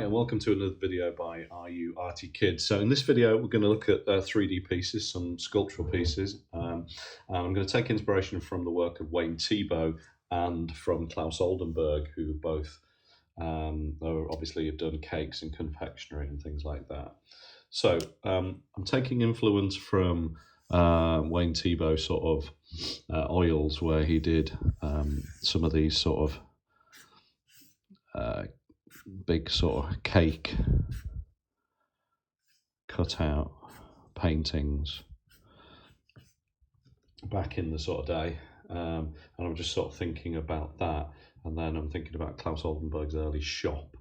and welcome to another video by Are You Arty Kids. So in this video we're going to look at 3D pieces, some sculptural pieces. I'm going to take inspiration from the work of Wayne Thiebaud and from Oldenburg, who both obviously have done cakes and confectionery and things like that. So I'm taking influence from Wayne Thiebaud sort of oils, where he did some of these sort of big sort of cake cutout paintings back in the sort of day, and I'm just sort of thinking about that, and then I'm thinking about Oldenburg's early shop.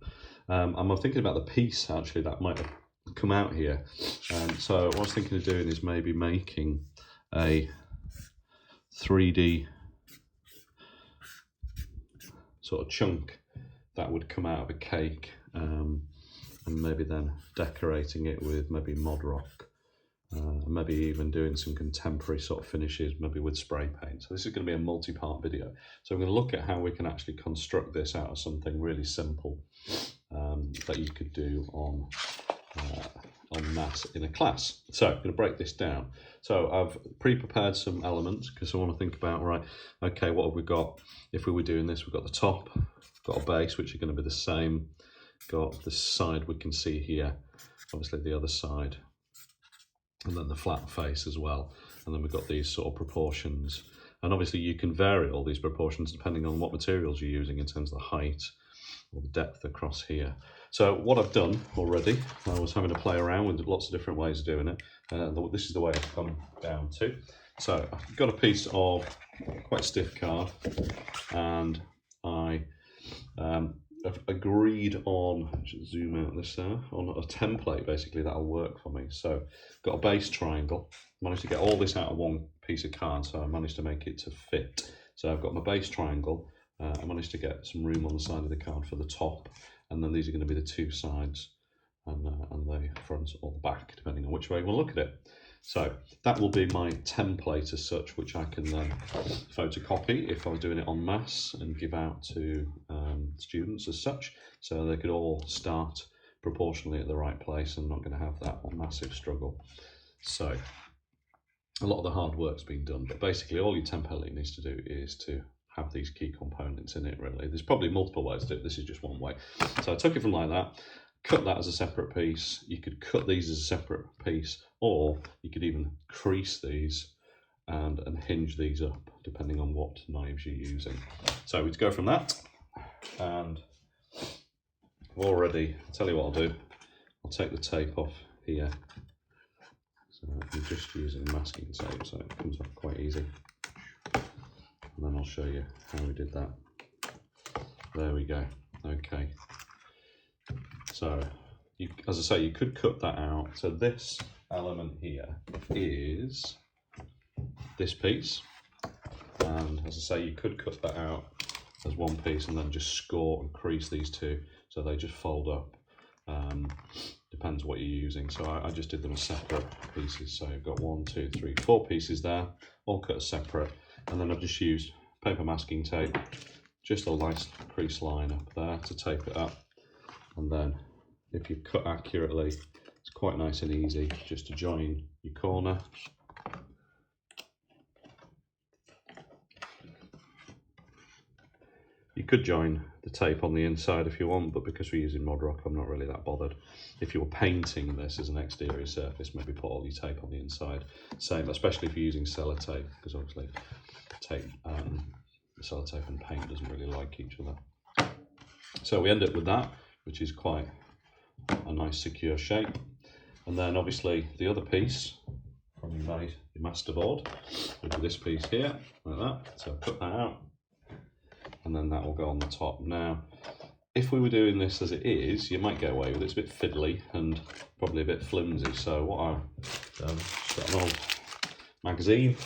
I'm thinking about the piece actually that might have come out here, so what I was thinking of doing is maybe making a 3D sort of chunk that would come out of a cake, and maybe then decorating it with maybe Modroc, maybe even doing some contemporary sort of finishes, maybe with spray paint. So this is going to be a multi-part video. So I'm going to look at how we can actually construct this out of something really simple that you could do on mass in a class. So I'm going to break this down. So I've pre-prepared some elements because I want to think about, right, okay, what have we got? If we were doing this, we've got the top, got a base, which are going to be the same, got the side we can see here, obviously the other side, and then the flat face as well, and then we've got these sort of proportions, and obviously you can vary all these proportions depending on what materials you're using in terms of the height or the depth across here. So what I've done already, I was having to play around with lots of different ways of doing it, this is the way I've come down to. So I've got a piece of quite stiff card, and I've agreed on, I should zoom out this there, on a template basically that'll work for me. So got a base triangle, managed to get all this out of one piece of card, so I managed to make it to fit. So I've got my base triangle, I managed to get some room on the side of the card for the top, and then these are going to be the two sides, and the front or the back, depending on which way we'll look at it. So that will be my template as such, which I can then photocopy if I was doing it en masse and give out to students as such, so they could all start proportionally at the right place and not going to have that massive struggle. So a lot of the hard work's been done, but basically all your template needs to do is to have these key components in it, really. There's probably multiple ways to do it, this is just one way. So I took it from like that, cut that as a separate piece. You could cut these as a separate piece, or you could even crease these and hinge these up, depending on what knives you're using. So we'd go from that, and already, I'll tell you what I'll do. I'll take the tape off here. So I'm just using masking tape, so it comes off quite easy. And then I'll show you how we did that. There we go. Okay. So, as I say, you could cut that out. So this element here is this piece, and as I say, you could cut that out as one piece and then just score and crease these two so they just fold up. Depends what you're using. So I just did them as separate pieces. So I've got 1, 2, 3, 4 pieces there, all cut as separate, and then I've just used paper masking tape, just a nice crease line up there to tape it up. And then if you cut accurately, it's quite nice and easy just to join your corner. You could join the tape on the inside if you want, but because we're using Modroc, I'm not really that bothered. If you're painting this as an exterior surface, maybe put all your tape on the inside. Same, especially if you're using sellotape, because obviously tape, sellotape and paint doesn't really like each other. So we end up with that, which is quite a nice secure shape. And then obviously the other piece from your masterboard would be this piece here, like that. So cut that out, and then that will go on the top. Now, if we were doing this as it is, you might get away with it. It's a bit fiddly and probably a bit flimsy. So what I've done, got an old magazine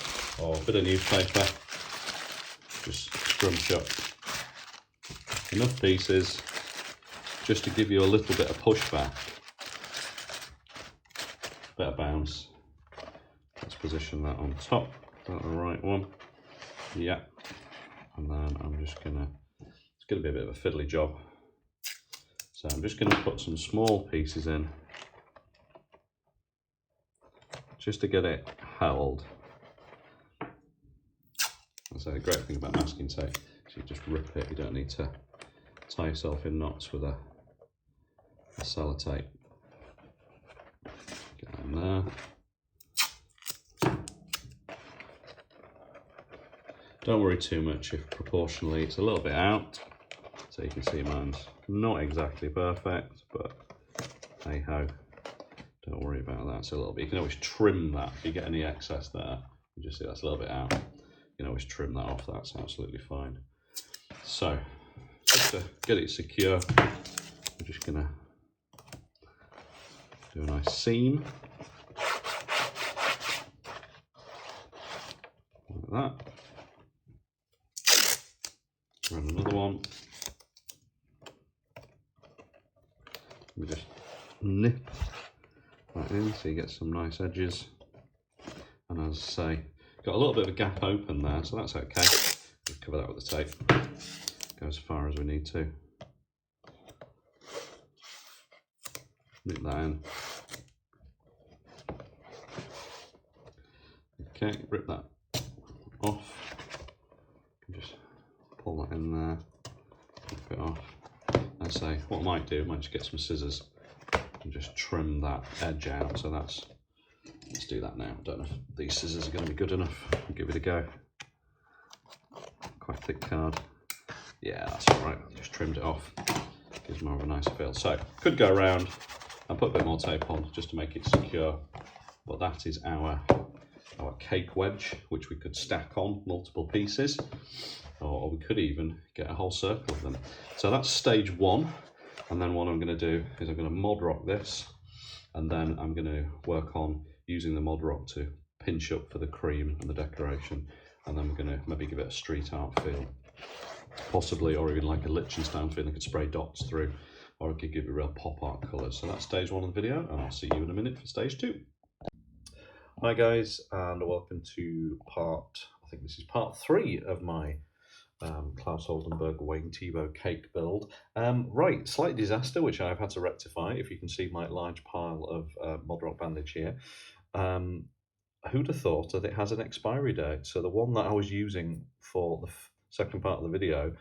or a bit of newspaper, just scrunch up enough pieces just to give you a little bit of pushback, bit of bounce. Let's position that on top. Is that the right one? Yeah. And then I'm just gonna, it's gonna be a bit of a fiddly job. So I'm just going to put some small pieces in just to get it held. So the great thing about masking tape is you just rip it, you don't need to tie yourself in knots with a sellotape. Get that in there. Don't worry too much if proportionally it's a little bit out. So you can see mine's not exactly perfect, but hey ho, don't worry about that. It's a little bit, you can always trim that if you get any excess there. You just see that's a little bit out. You can always trim that off, that's absolutely fine. So, just to get it secure, we're just gonna do a nice seam. Like that. Run another one. We just nip that in so you get some nice edges. And as I say, got a little bit of a gap open there, so that's okay. We'll cover that with the tape. Go as far as we need to. Nip that in. Okay, rip that off. Just pull that in there, rip it off. As I say, what I might do, I might just get some scissors and just trim that edge out. So let's do that now. Don't know if these scissors are going to be good enough. I'll give it a go. Quite thick card. Yeah, that's all right. Just trimmed it off. Gives more of a nicer feel. So could go around and put a bit more tape on just to make it secure. But that is our cake wedge, which we could stack on multiple pieces, or we could even get a whole circle of them. So that's stage one. And then what I'm going to do is I'm going to Modroc this, and then I'm going to work on using the Modroc to pinch up for the cream and the decoration, and then we're going to maybe give it a street art feel, possibly, or even like a Liechtenstein feel. I could spray dots through, or I could give it real pop art colours. So that's stage one of the video, and I'll see you in a minute for stage two. Hi guys, and welcome to I think this is part 3 of my Klaus Oldenburg Wayne Thiebaud cake build. Right, slight disaster which I've had to rectify. If you can see my large pile of Modroc bandage here. Who'd have thought that it has an expiry date? So the one that I was using for the second part of the video,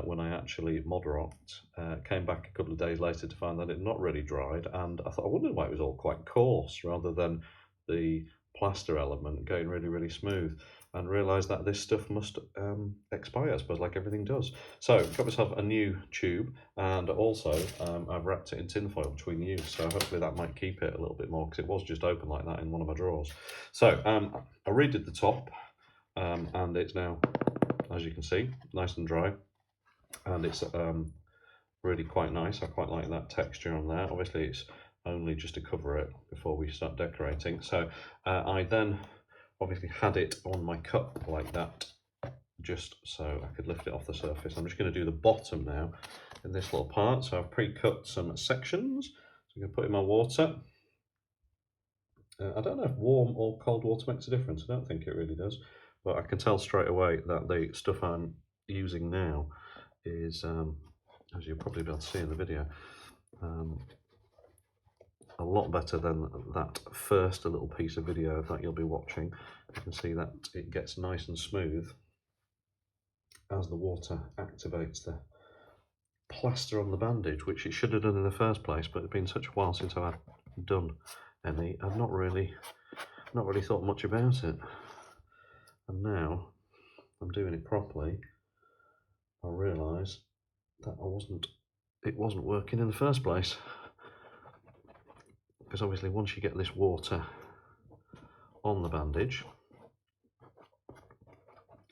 when I actually Modroc'd, came back a couple of days later to find that it had not really dried, and I wondered why it was all quite coarse rather than the plaster element going really, really smooth, and realised that this stuff must expire, I suppose, like everything does. So got myself a new tube, and also I've wrapped it in tinfoil between the use, so hopefully that might keep it a little bit more, because it was just open like that in one of my drawers. So I redid the top, and it's now, as you can see, nice and dry, and it's really quite nice. I quite like that texture on there. Obviously it's only just to cover it before we start decorating. So I then obviously had it on my cup like that, just so I could lift it off the surface. I'm just going to do the bottom now in this little part. So I've pre-cut some sections. So I'm going to put in my water. I don't know if warm or cold water makes a difference. I don't think it really does, but I can tell straight away that the stuff I'm using now is, as you'll probably be able to see in the video, a lot better than that first little piece of video that you'll be watching. You can see that it gets nice and smooth as the water activates the plaster on the bandage, which it should have done in the first place, but it's been such a while since I've done any, I've not really thought much about it. And now I'm doing it properly, I realise that it wasn't working in the first place. Because obviously once you get this water on the bandage,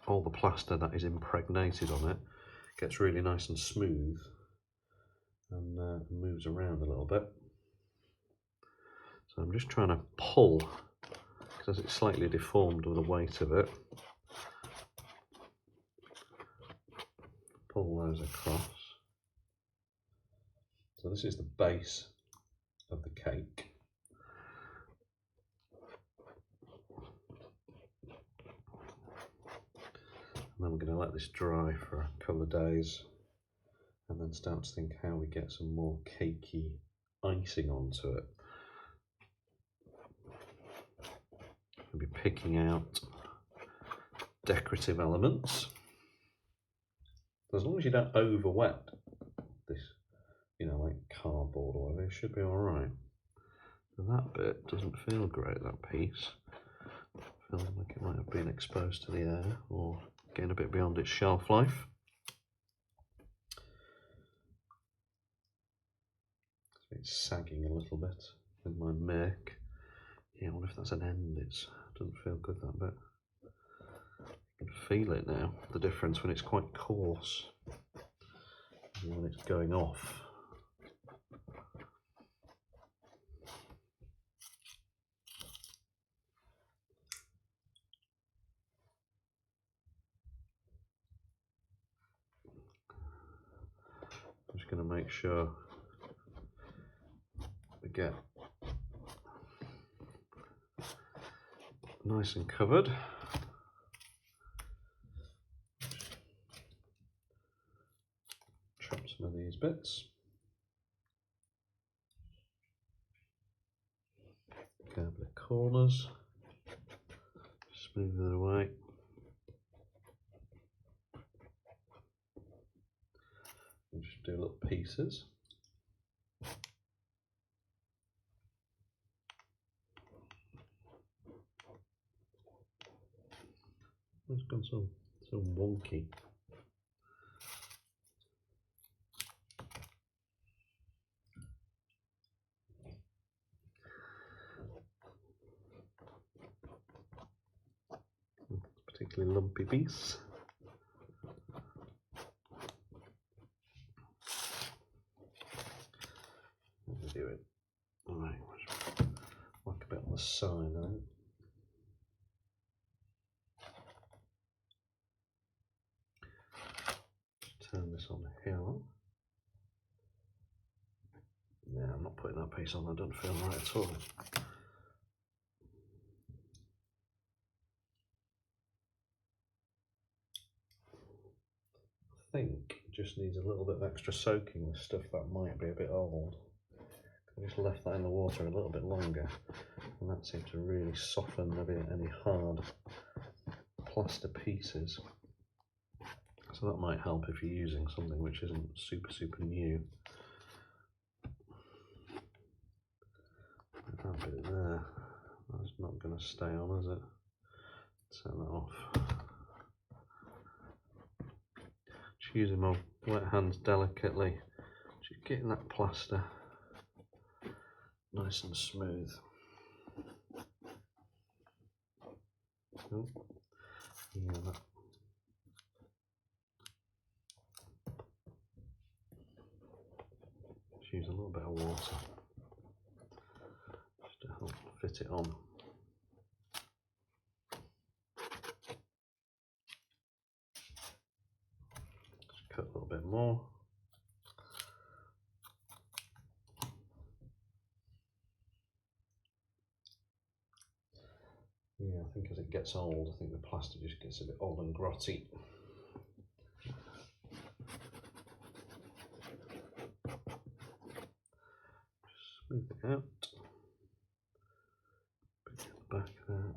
all the plaster that is impregnated on it gets really nice and smooth, and moves around a little bit. So I'm just trying to pull, because it's slightly deformed with the weight of it, pull those across. So this is the base of the cake. And then we're going to let this dry for a couple of days, and then start to think how we get some more cakey icing onto it. We'll be picking out decorative elements. As long as you don't over wet this, you know, like cardboard or whatever, it should be alright. And that bit doesn't feel great, that piece. Feels like it might have been exposed to the air or getting a bit beyond its shelf life. It's sagging a little bit with my make. Yeah, I wonder if that's an end. It doesn't feel good, that bit. You can feel it now, the difference when it's quite coarse and when it's going off. I'm just going to make sure we get nice and covered. Chop some of these bits. Go over the corners. Smooth it away. And just do little pieces. It's gone so wonky. Particularly lumpy piece. What are we doing? Alright, whack a bit on the side, I think. Turn this on here. Yeah, I'm not putting that piece on, that doesn't feel right at all. I think it just needs a little bit of extra soaking with stuff that might be a bit old. I just left that in the water a little bit longer, and that seemed to really soften maybe any hard plaster pieces. So that might help if you're using something which isn't super new. That bit there, that's not going to stay on, is it? Turn that off. Just using my wet hands delicately, just getting that plaster nice and smooth. Oh, yeah, that. Just use a little bit of water just to help fit it on. Just cut a little bit more. Yeah, I think as it gets old, I think the plaster just gets a bit old and grotty. Smooth it out. Bit at the back there.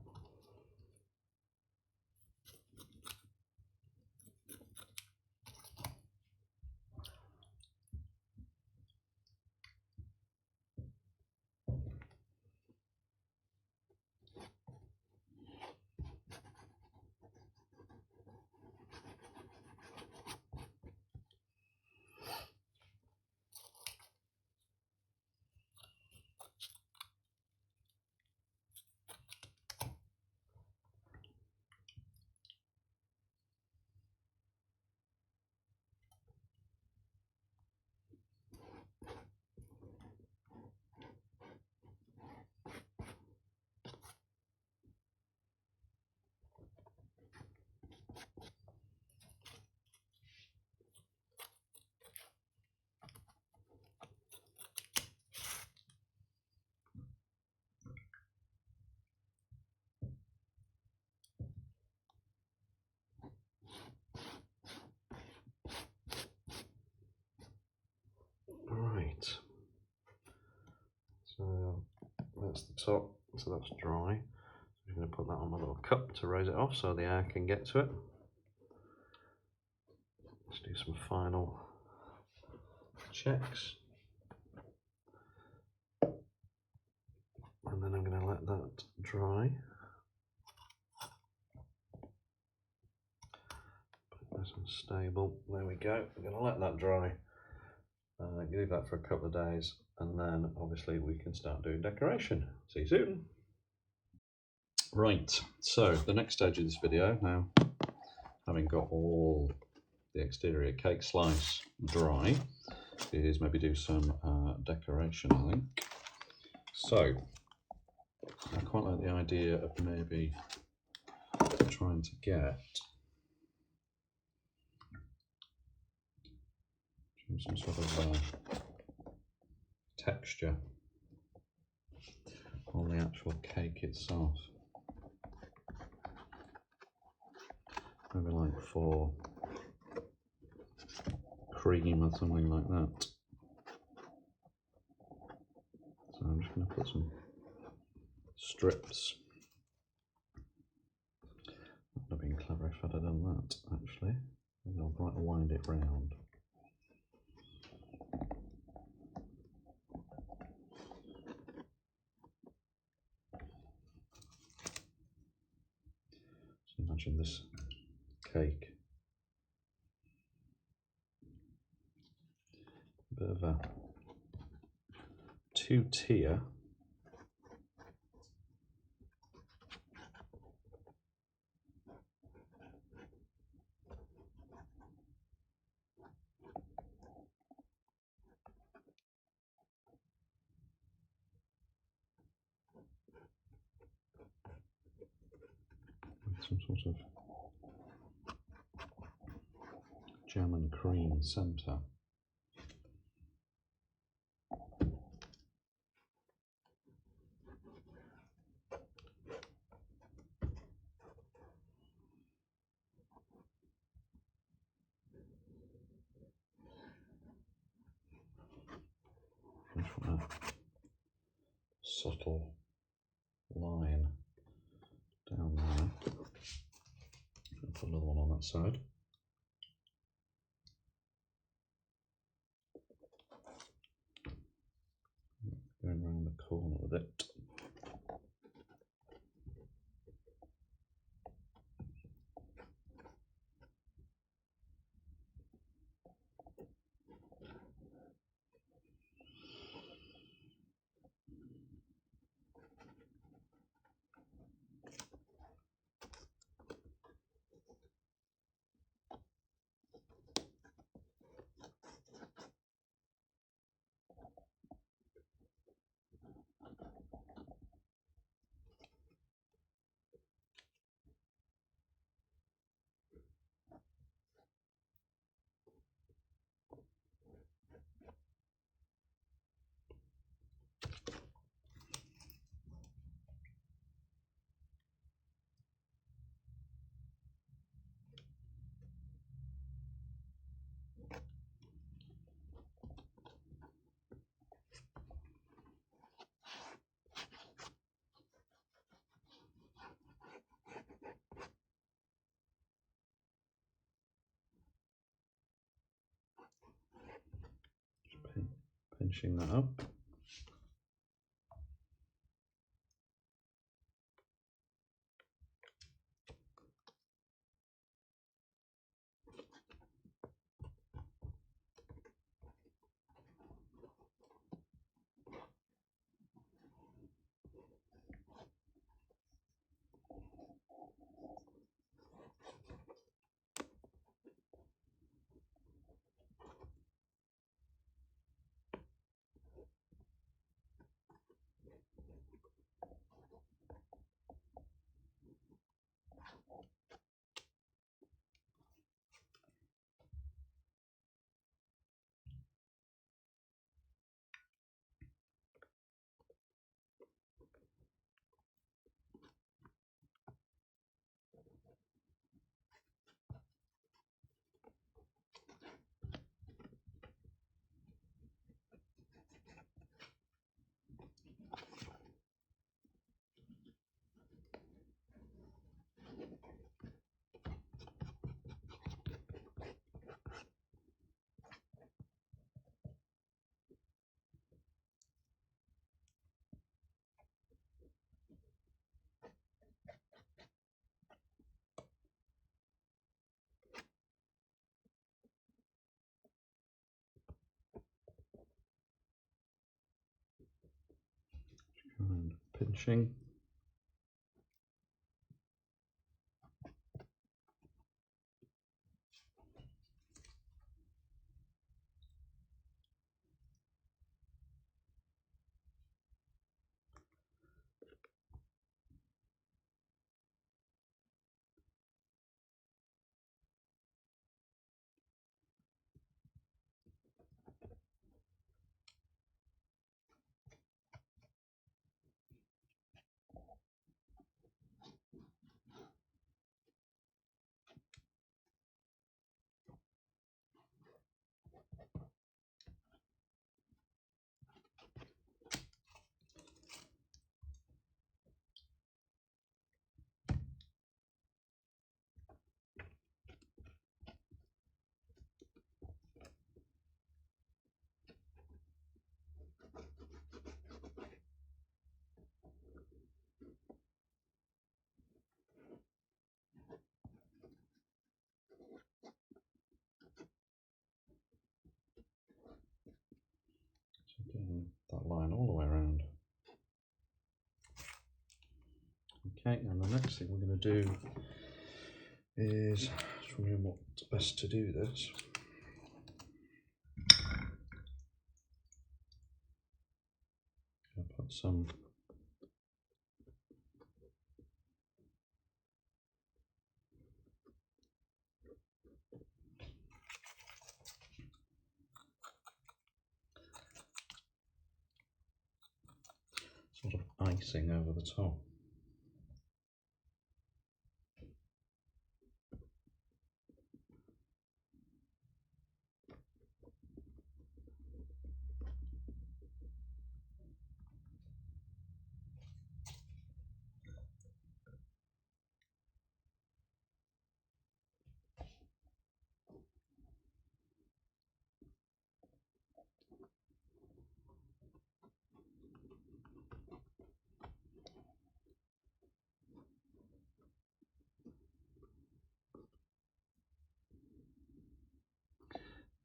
top, so that's dry. I'm going to put that on my little cup to raise it off so the air can get to it. Let's do some final checks. And then I'm going to let that dry. Put this on stable. There we go. I'm going to let that dry. Leave that for a couple of days, and then obviously we can start doing decoration. See you soon. Right, so the next stage of this video, now having got all the exterior cake slice dry, is maybe do some decoration, I think. So I quite like the idea of maybe trying to get some sort of texture on the actual cake itself. Maybe like for cream or something like that. So I'm just going to put some strips. That would have been clever if I'd have done that, actually. Maybe I'll try to wind it round. So imagine this cake. A bit of a two-tier with some sort of jam and cream centre. From a subtle line down there. I'll put another one on that side. Going around the corner with it. Pinching that up. drenching. Doing that line all the way around. Okay, and the next thing we're going to do is just wondering what's best to do this. I'll put some sort of icing over the top.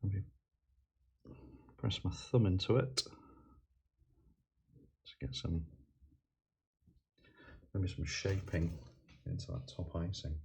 Maybe press my thumb into it to get some, maybe some shaping into that top icing.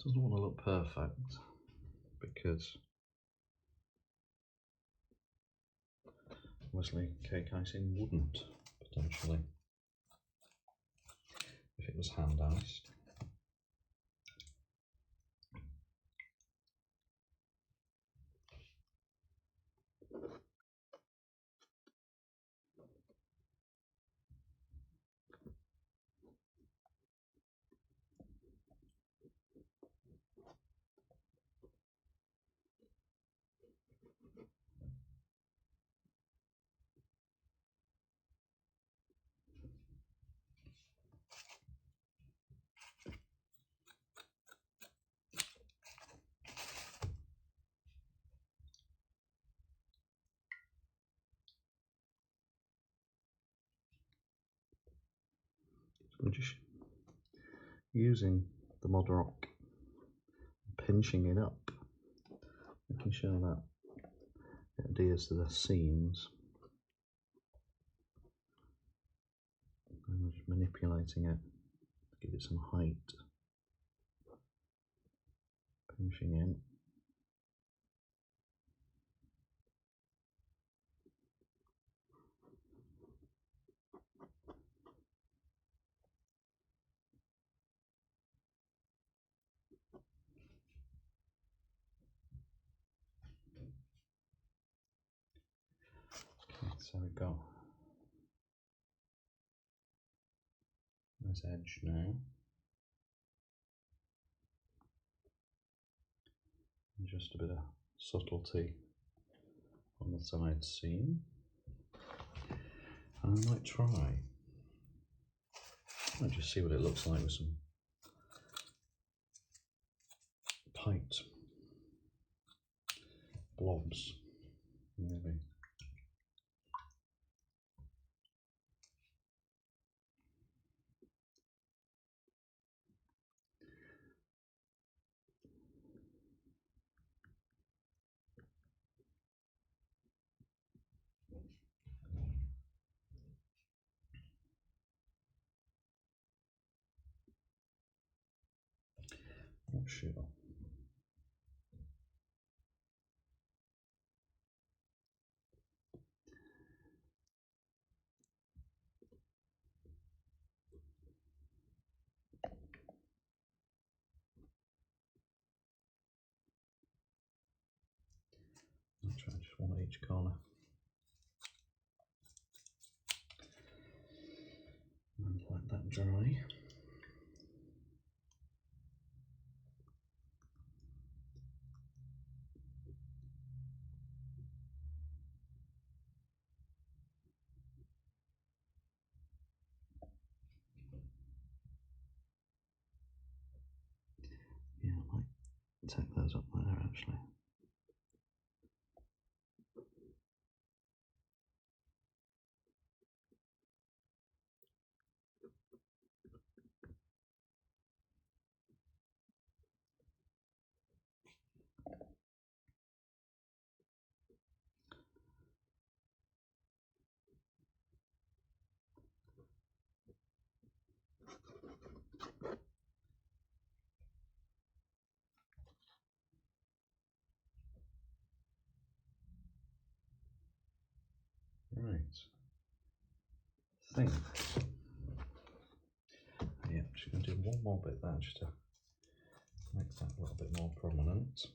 Doesn't want to look perfect because obviously cake icing wouldn't potentially if it was hand iced. We're just using the Modroc, pinching it up, making sure that it adheres to the seams, and we're just manipulating it to give it some height, pinching in. So we've got this edge now, and just a bit of subtlety on the side seam. And I might just see what it looks like with some tight blobs, maybe. Not sure. I'll try just one at each corner. And let that dry. Yeah, I might tack those up there actually. Right. I think, yeah, I'm just going to do one more bit there just to make that a little bit more prominent.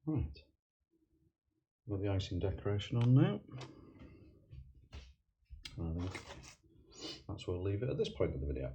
Right, got the icing decoration on now. I think that's where we'll leave it at this point of the video.